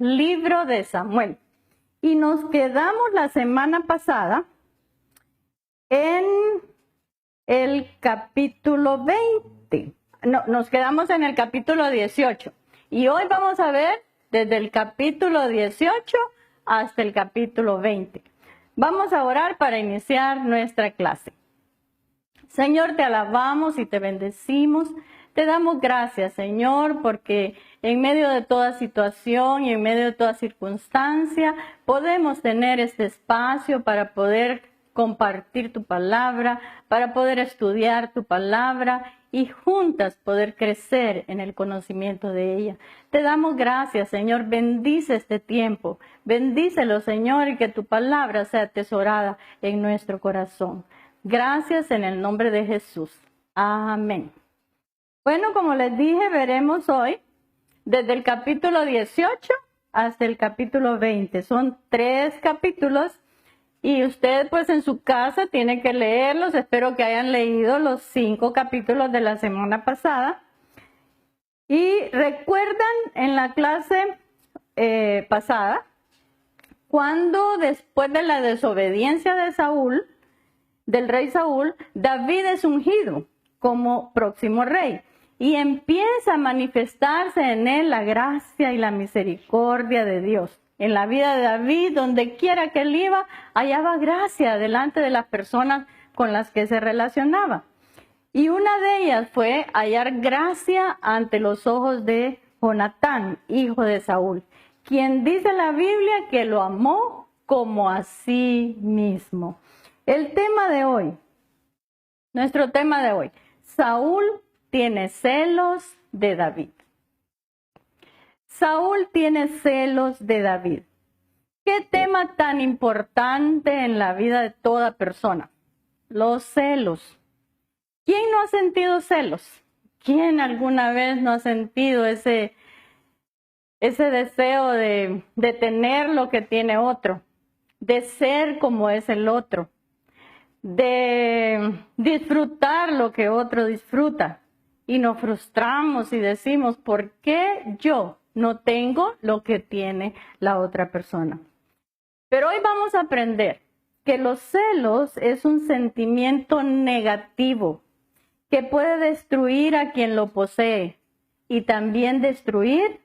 libro de Samuel. Y nos quedamos la semana pasada en el capítulo 20. No, nos quedamos en el capítulo 18. Y hoy vamos a ver desde el capítulo 18 hasta el capítulo 20. Vamos a orar para iniciar nuestra clase. Señor, te alabamos y te bendecimos. Te damos gracias, Señor, porque en medio de toda situación y en medio de toda circunstancia podemos tener este espacio para poder compartir tu palabra, para poder estudiar tu palabra y juntas poder crecer en el conocimiento de ella. Te damos gracias, Señor. Bendice este tiempo. Bendícelo, Señor, y que tu palabra sea atesorada en nuestro corazón. Gracias en el nombre de Jesús. Amén. Bueno, como les dije, veremos hoy desde el capítulo 18 hasta el capítulo 20. Son 3 capítulos y usted pues en su casa tiene que leerlos. Espero que hayan leído los 5 capítulos de la semana pasada. Y recuerdan en la clase pasada, cuando después de la desobediencia de Saúl, del rey Saúl, David es ungido como próximo rey. Y empieza a manifestarse en él la gracia y la misericordia de Dios. En la vida de David, donde quiera que él iba, hallaba gracia delante de las personas con las que se relacionaba. Y una de ellas fue hallar gracia ante los ojos de Jonatán, hijo de Saúl, quien dice la Biblia que lo amó como a sí mismo. El tema de hoy, nuestro tema de hoy, Saúl tiene celos de David. Saúl tiene celos de David. ¿Qué tema tan importante en la vida de toda persona? Los celos. ¿Quién no ha sentido celos? ¿Quién alguna vez no ha sentido ese deseo de tener lo que tiene otro? De ser como es el otro. De disfrutar lo que otro disfruta. Y nos frustramos y decimos, ¿por qué yo no tengo lo que tiene la otra persona? Pero hoy vamos a aprender que los celos es un sentimiento negativo que puede destruir a quien lo posee y también destruir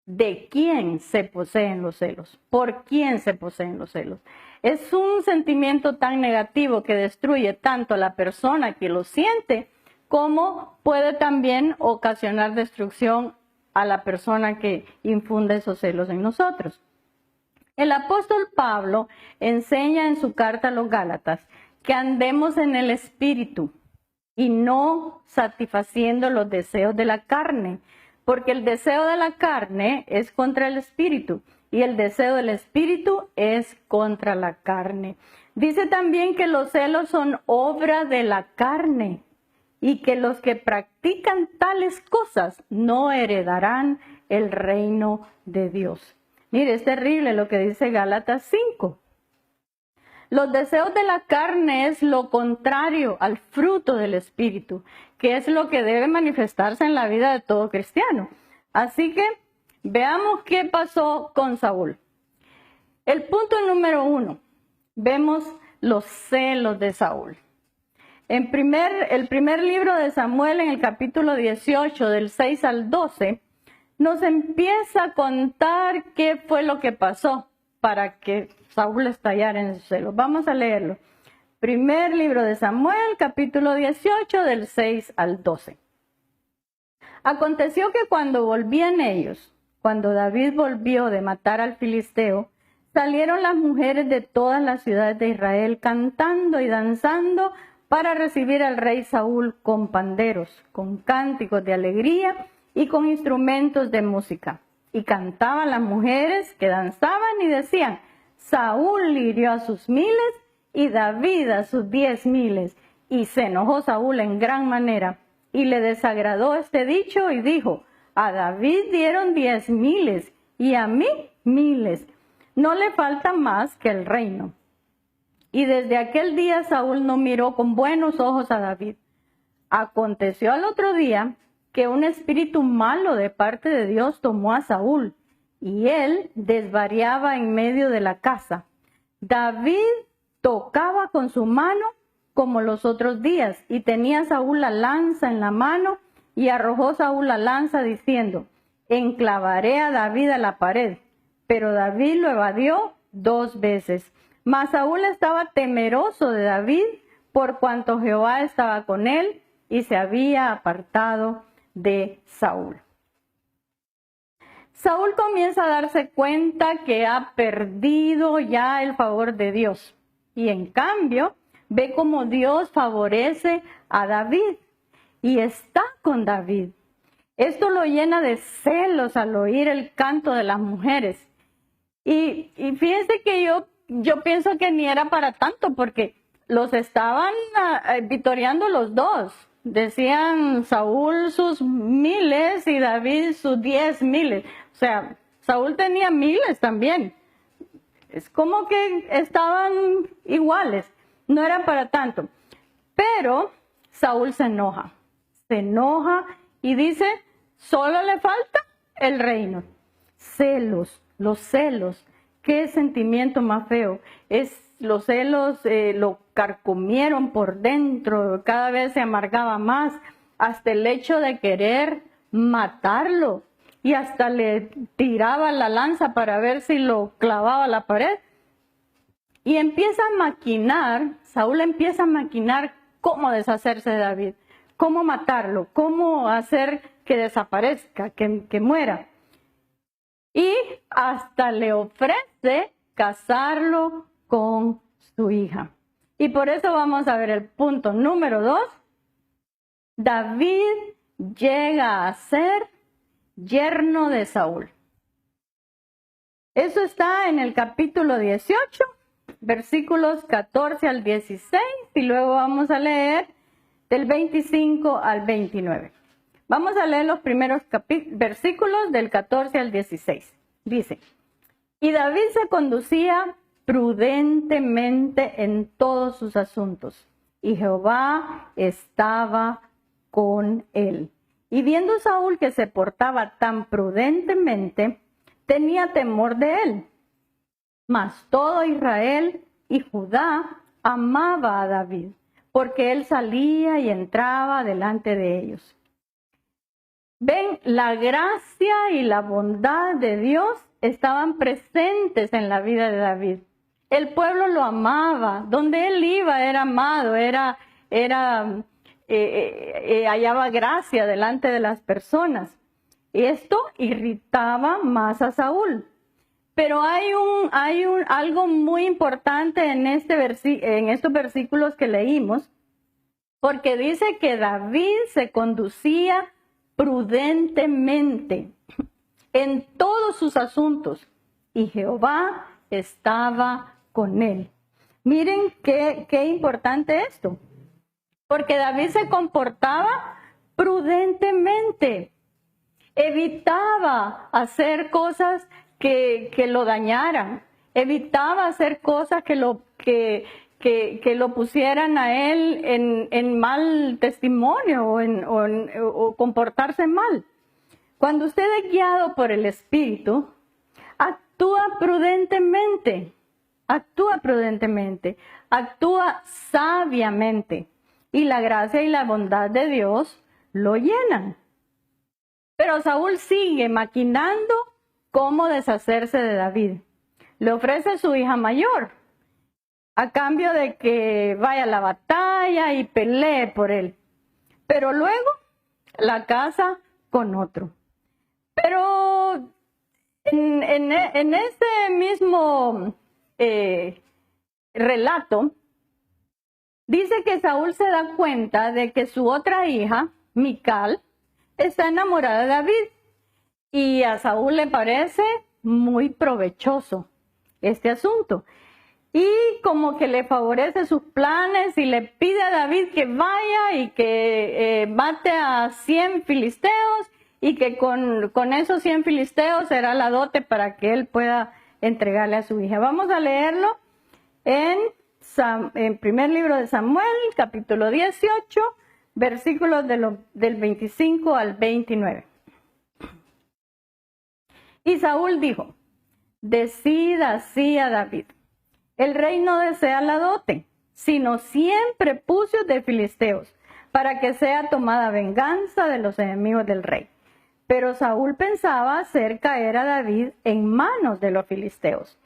de quién se poseen los celos, por quién se poseen los celos. Es un sentimiento tan negativo que destruye tanto a la persona que lo siente, como puede también ocasionar destrucción a la persona que infunde esos celos en nosotros. El apóstol Pablo enseña en su carta a los Gálatas que andemos en el Espíritu y no satisfaciendo los deseos de la carne, porque el deseo de la carne es contra el Espíritu y el deseo del Espíritu es contra la carne. Dice también que los celos son obra de la carne, y que los que practican tales cosas no heredarán el reino de Dios. Mire, es terrible lo que dice Gálatas 5. Los deseos de la carne es lo contrario al fruto del Espíritu, que es lo que debe manifestarse en la vida de todo cristiano. Así que veamos qué pasó con Saúl. El punto número 1, vemos los celos de Saúl. El primer libro de Samuel, en el capítulo 18, del 6 al 12, nos empieza a contar qué fue lo que pasó para que Saúl estallara en sus celos. Vamos a leerlo. Primer libro de Samuel, capítulo 18, del 6 al 12. Aconteció que cuando volvían ellos, cuando David volvió de matar al filisteo, salieron las mujeres de todas las ciudades de Israel cantando y danzando para recibir al rey Saúl con panderos, con cánticos de alegría y con instrumentos de música. Y cantaban las mujeres que danzaban y decían, Saúl hirió a sus 1000 y David a sus 10,000. Y se enojó Saúl en gran manera y le desagradó este dicho y dijo, a David dieron 10,000 y a mí 1000. No le falta más que el reino. Y desde aquel día Saúl no miró con buenos ojos a David. Aconteció al otro día que un espíritu malo de parte de Dios tomó a Saúl, y él desvariaba en medio de la casa. David tocaba con su mano como los otros días, y tenía Saúl la lanza en la mano, y arrojó Saúl la lanza diciendo: enclavaré a David a la pared. Pero David lo evadió 2 veces. Mas Saúl estaba temeroso de David, por cuanto Jehová estaba con él, y se había apartado de Saúl. Saúl comienza a darse cuenta que ha perdido ya el favor de Dios. Y en cambio, ve cómo Dios favorece a David y está con David. Esto lo llena de celos al oír el canto de las mujeres. Y fíjense que yo pienso que ni era para tanto, porque los estaban vitoreando los dos. Decían Saúl sus 1000 y David sus 10,000. O sea, Saúl tenía 1000 también. Es como que estaban iguales. No era para tanto. Pero Saúl se enoja y dice: solo le falta el reino. Celos, los celos. Qué sentimiento más feo. Los celos lo carcomieron por dentro, cada vez se amargaba más, hasta el hecho de querer matarlo, y hasta le tiraba la lanza para ver si lo clavaba a la pared. Y empieza a maquinar, Saúl empieza a maquinar cómo deshacerse de David, cómo matarlo, cómo hacer que desaparezca, que muera. Y hasta le ofrece casarlo con su hija. Y por eso vamos a ver el punto número 2. David llega a ser yerno de Saúl. Eso está en el capítulo 18, versículos 14 al 16, y luego vamos a leer del 25 al 29. Vamos a leer los primeros versículos del 14 al 16. Dice: y David se conducía prudentemente en todos sus asuntos, y Jehová estaba con él. Y viendo Saúl que se portaba tan prudentemente, tenía temor de él. Mas todo Israel y Judá amaba a David, porque él salía y entraba delante de ellos. Ven, la gracia y la bondad de Dios estaban presentes en la vida de David. El pueblo lo amaba, donde él iba era amado, hallaba gracia delante de las personas. Esto irritaba más a Saúl. Pero hay algo muy importante en estos versículos que leímos, porque dice que David se conducía prudentemente en todos sus asuntos, y Jehová estaba con él. Miren qué importante esto, porque David se comportaba prudentemente, evitaba hacer cosas que lo dañaran, evitaba hacer cosas que lo pusieran a él en mal testimonio o comportarse mal. Cuando usted es guiado por el Espíritu, actúa prudentemente, actúa sabiamente, y la gracia y la bondad de Dios lo llenan. Pero Saúl sigue maquinando cómo deshacerse de David. Le ofrece a su hija mayor, a cambio de que vaya a la batalla y pelee por él. Pero luego la casa con otro. Pero en ese mismo relato, dice que Saúl se da cuenta de que su otra hija, Mical, está enamorada de David. Y a Saúl le parece muy provechoso este asunto. Y como que le favorece sus planes y le pide a David que vaya y que mate a 100 filisteos, y que con esos 100 filisteos será la dote para que él pueda entregarle a su hija. Vamos a leerlo en primer libro de Samuel, capítulo 18, versículos del 25 al 29. Y Saúl dijo, decid así a David, el rey no desea la dote, sino 100 prepucios de filisteos, para que sea tomada venganza de los enemigos del rey. Pero Saúl pensaba hacer caer a David en manos de los filisteos.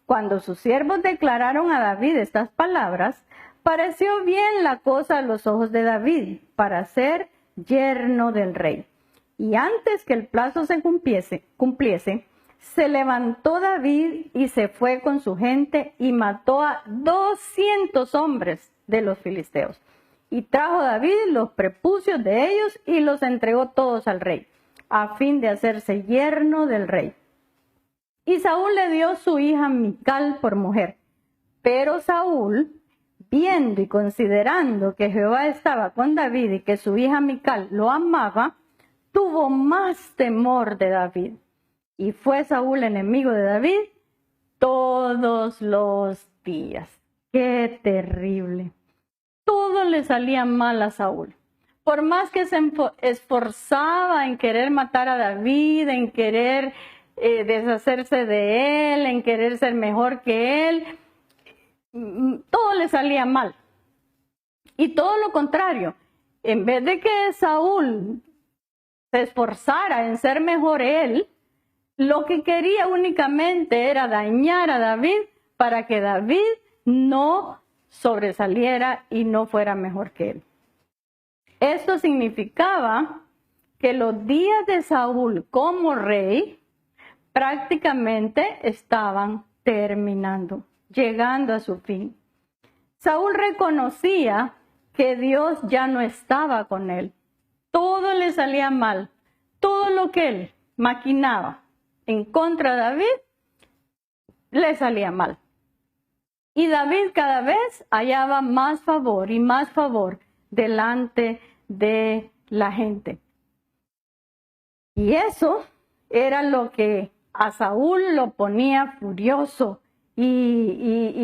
Cuando sus siervos declararon a David estas palabras, pareció bien la cosa a los ojos de David para ser yerno del rey. Y antes que el plazo se cumpliese, se levantó David y se fue con su gente y mató a 200 hombres de los filisteos. Y trajo David los prepucios de ellos y los entregó todos al rey, a fin de hacerse yerno del rey. Y Saúl le dio su hija Mical por mujer. Pero Saúl, viendo y considerando que Jehová estaba con David y que su hija Mical lo amaba, tuvo más temor de David. Y fue Saúl enemigo de David todos los días. ¡Qué terrible! Todo le salía mal a Saúl. Por más que se esforzaba en querer matar a David, en querer deshacerse de él, en querer ser mejor que él, todo le salía mal. Y todo lo contrario, en vez de que Saúl se esforzara en ser mejor él, lo que quería únicamente era dañar a David para que David no sobresaliera y no fuera mejor que él. Esto significaba que los días de Saúl como rey prácticamente estaban terminando, llegando a su fin. Saúl reconocía que Dios ya no estaba con él. Todo le salía mal. Todo lo que él maquinaba en contra de David le salía mal. Y David cada vez hallaba más favor y más favor delante de la gente. Y eso era lo que a Saúl lo ponía furioso y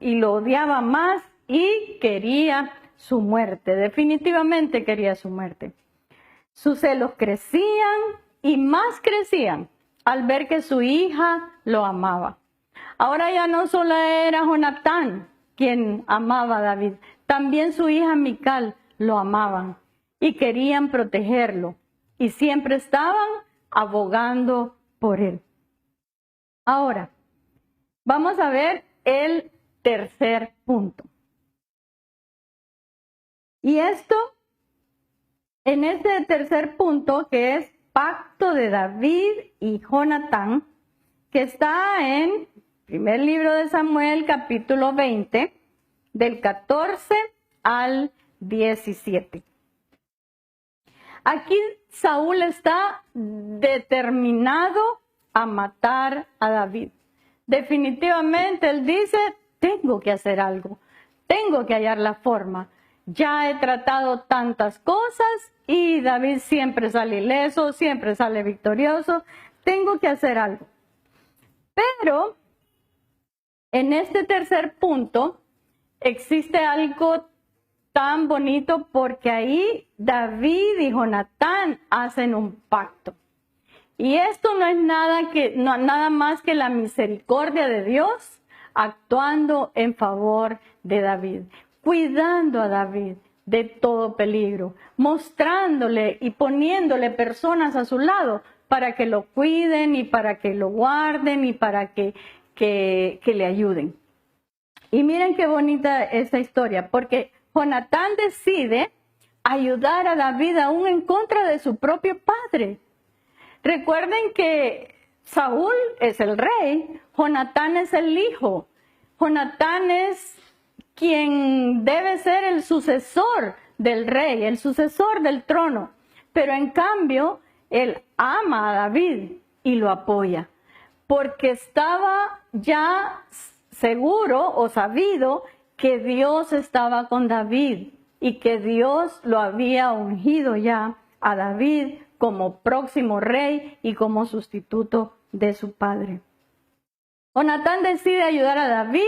lo odiaba más y quería su muerte. Definitivamente quería su muerte. Sus celos crecían y más crecían al ver que su hija lo amaba. Ahora ya no solo era Jonatán quien amaba a David, también su hija Mical lo amaban y querían protegerlo y siempre estaban abogando por él. Ahora, vamos a ver el tercer punto. Y esto, en este tercer punto, que es pacto de David y Jonatán, que está en primer libro de Samuel, capítulo 20, del 14 al 17. Aquí Saúl está determinado a matar a David. Definitivamente él dice, tengo que hacer algo, tengo que hallar la forma. Ya he tratado tantas cosas y David siempre sale ileso, siempre sale victorioso, tengo que hacer algo. Pero en este tercer punto existe algo tan bonito porque ahí David y Jonatán hacen un pacto. Y esto no es nada más que la misericordia de Dios actuando en favor de David, cuidando a David de todo peligro, mostrándole y poniéndole personas a su lado para que lo cuiden y para que lo guarden y para que le ayuden. Y miren qué bonita esta historia, porque Jonatán decide ayudar a David aún en contra de su propio padre. Recuerden que Saúl es el rey, Jonatán es el hijo. Jonatán es quien debe ser el sucesor del rey, el sucesor del trono. Pero en cambio, él ama a David y lo apoya, porque estaba ya seguro o sabido que Dios estaba con David y que Dios lo había ungido ya a David como próximo rey y como sustituto de su padre. Jonatán decide ayudar a David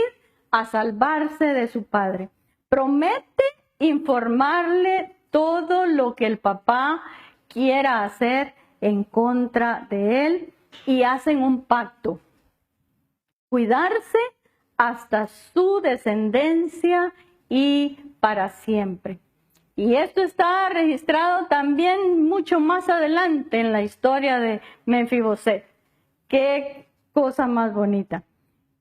a salvarse de su padre. Promete informarle todo lo que el papá quiera hacer en contra de él y hacen un pacto. Cuidarse hasta su descendencia y para siempre. Y esto está registrado también mucho más adelante en la historia de Mefiboset. Qué cosa más bonita.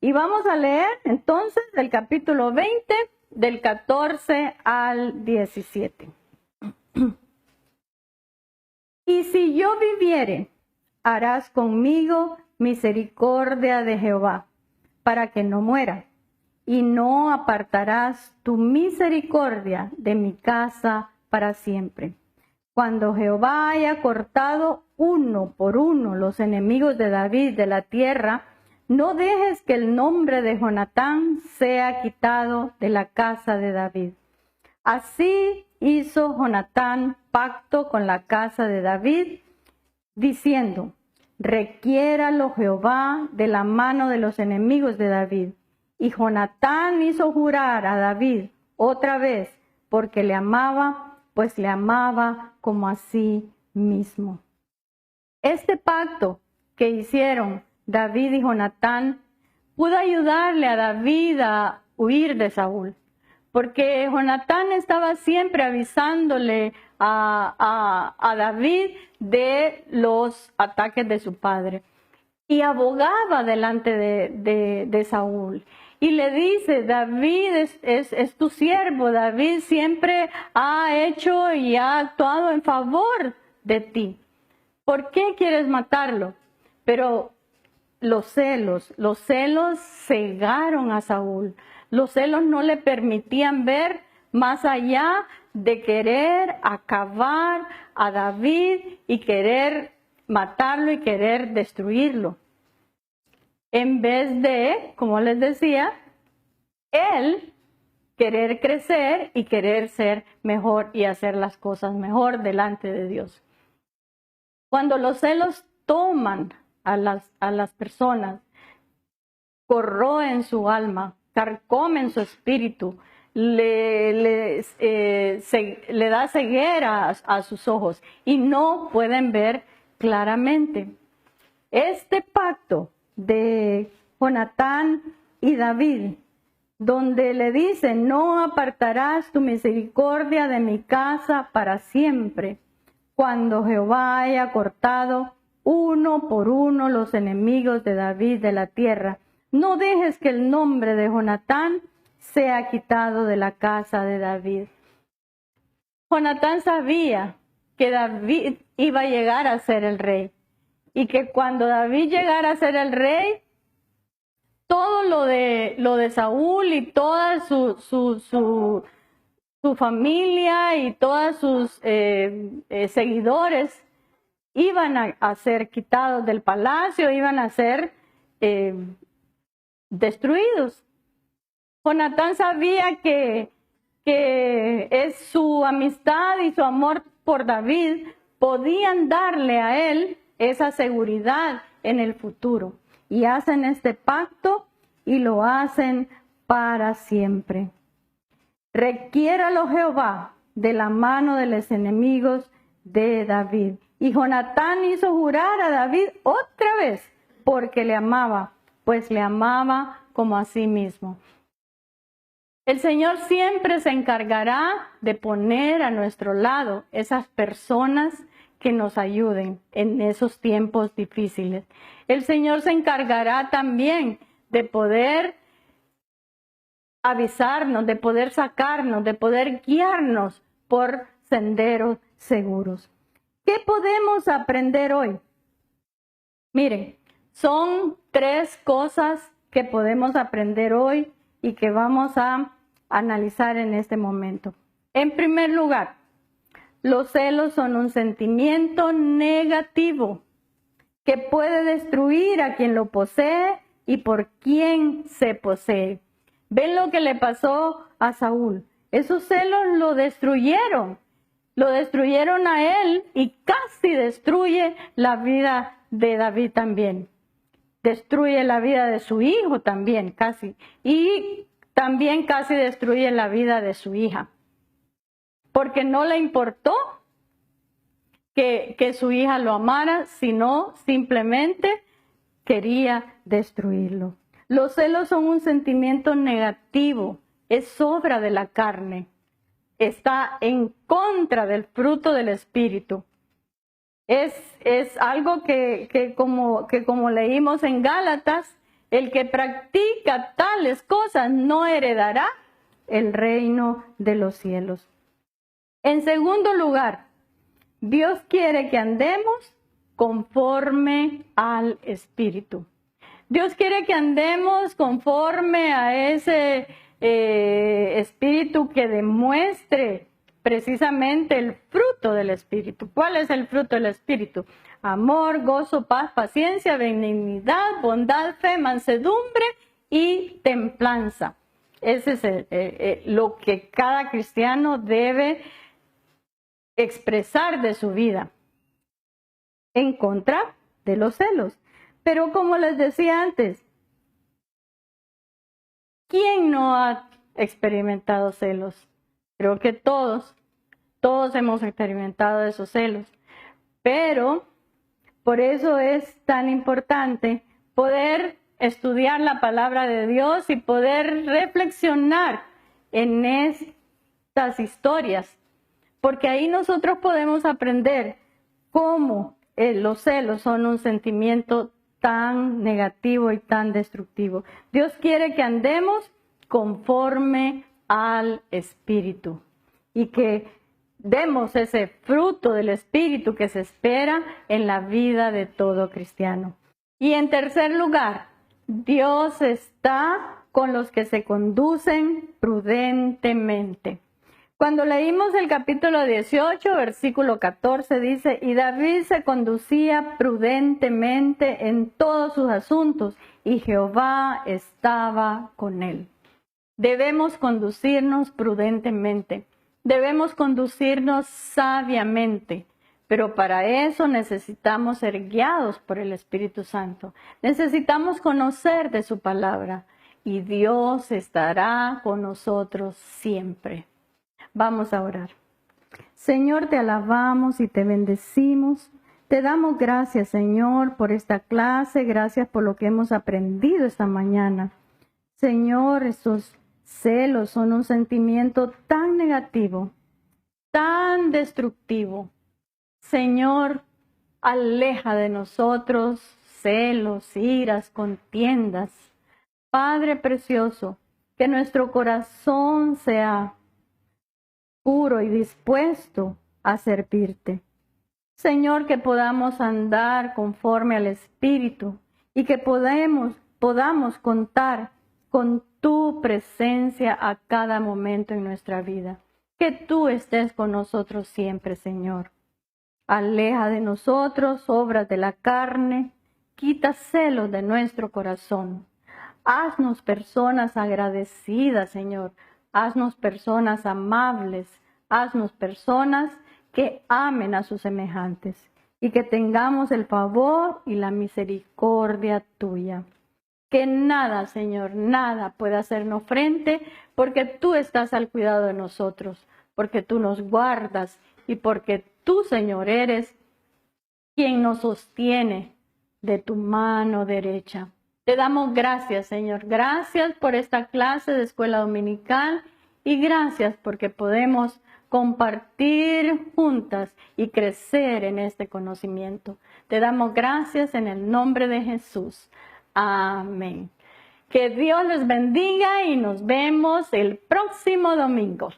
Y vamos a leer entonces del capítulo 20, del 14 al 17. Y si yo viviere, harás conmigo misericordia de Jehová, para que no muera, y no apartarás tu misericordia de mi casa para siempre. Cuando Jehová haya cortado uno por uno los enemigos de David de la tierra, no dejes que el nombre de Jonatán sea quitado de la casa de David. Así hizo Jonatán pacto con la casa de David, diciendo: requiéralo Jehová de la mano de los enemigos de David. Y Jonatán hizo jurar a David otra vez, porque le amaba, pues le amaba como a sí mismo. Este pacto que hicieron David y Jonatán pudo ayudarle a David a huir de Saúl, porque Jonatán estaba siempre avisándole a David de los ataques de su padre y abogaba delante de Saúl. Y le dice: David es tu siervo, David siempre ha hecho y ha actuado en favor de ti. ¿Por qué quieres matarlo? Pero los celos cegaron a Saúl. Los celos no le permitían ver más allá de querer acabar a David y querer matarlo y querer destruirlo. En vez de, como les decía, él querer crecer y querer ser mejor y hacer las cosas mejor delante de Dios. Cuando los celos toman a las personas, corroen su alma, carcomen su espíritu, le da ceguera a sus ojos y no pueden ver claramente. Este pacto de Jonatán y David, donde le dice: no apartarás tu misericordia de mi casa para siempre, cuando Jehová haya cortado uno por uno los enemigos de David de la tierra, no dejes que el nombre de Jonatán sea quitado de la casa de David. Jonatán sabía que David iba a llegar a ser el rey y que cuando David llegara a ser el rey, todo lo de Saúl y toda su familia y todos sus seguidores iban a ser quitados del palacio, iban a ser destruidos. Jonatán sabía que es su amistad y su amor por David podían darle a él esa seguridad en el futuro. Y hacen este pacto y lo hacen para siempre. Requiéralo Jehová de la mano de los enemigos de David. Y Jonatán hizo jurar a David otra vez, porque le amaba, pues le amaba como a sí mismo. El Señor siempre se encargará de poner a nuestro lado esas personas que nos ayuden en esos tiempos difíciles. El Señor se encargará también de poder avisarnos, de poder sacarnos, de poder guiarnos por senderos seguros. ¿Qué podemos aprender hoy? Miren, son 3 cosas que podemos aprender hoy y que vamos a analizar en este momento. En primer lugar, los celos son un sentimiento negativo que puede destruir a quien lo posee y por quien se posee. ¿Ven lo que le pasó a Saúl? Esos celos lo destruyeron a él y casi destruye la vida de David también. Destruye la vida de su hijo también, casi. Y también casi destruye la vida de su hija. Porque no le importó que su hija lo amara, sino simplemente quería destruirlo. Los celos son un sentimiento negativo, es obra de la carne, está en contra del fruto del Espíritu. Es algo que como leímos en Gálatas, el que practica tales cosas no heredará el reino de los cielos. En segundo lugar, Dios quiere que andemos conforme al Espíritu. Dios quiere que andemos conforme a ese Espíritu que demuestre precisamente el fruto del Espíritu. ¿Cuál es el fruto del Espíritu? Amor, gozo, paz, paciencia, benignidad, bondad, fe, mansedumbre y templanza. Ese es lo que cada cristiano debe expresar de su vida en contra de los celos. Pero como les decía antes, ¿quién no ha experimentado celos? Creo que todos hemos experimentado esos celos. Pero por eso es tan importante poder estudiar la palabra de Dios y poder reflexionar en estas historias. Porque ahí nosotros podemos aprender cómo los celos son un sentimiento tan negativo y tan destructivo. Dios quiere que andemos conforme al Espíritu y que demos ese fruto del Espíritu que se espera en la vida de todo cristiano. Y en tercer lugar, Dios está con los que se conducen prudentemente. Cuando leímos el capítulo 18, versículo 14, dice, y David se conducía prudentemente en todos sus asuntos, y Jehová estaba con él. Debemos conducirnos prudentemente, debemos conducirnos sabiamente, pero para eso necesitamos ser guiados por el Espíritu Santo. Necesitamos conocer de su palabra, y Dios estará con nosotros siempre. Vamos a orar. Señor, te alabamos y te bendecimos. Te damos gracias, Señor, por esta clase. Gracias por lo que hemos aprendido esta mañana. Señor, esos celos son un sentimiento tan negativo, tan destructivo. Señor, aleja de nosotros celos, iras, contiendas. Padre precioso, que nuestro corazón sea puro y dispuesto a servirte. Señor, que podamos andar conforme al Espíritu y que podamos contar con tu presencia a cada momento en nuestra vida. Que tú estés con nosotros siempre, Señor. Aleja de nosotros obras de la carne, quita celos de nuestro corazón. Haznos personas agradecidas, Señor. Haznos personas amables, haznos personas que amen a sus semejantes y que tengamos el favor y la misericordia tuya. Que nada, Señor, nada pueda hacernos frente porque tú estás al cuidado de nosotros, porque tú nos guardas y porque tú, Señor, eres quien nos sostiene de tu mano derecha. Te damos gracias, Señor. Gracias por esta clase de escuela dominical y gracias porque podemos compartir juntas y crecer en este conocimiento. Te damos gracias en el nombre de Jesús. Amén. Que Dios les bendiga y nos vemos el próximo domingo.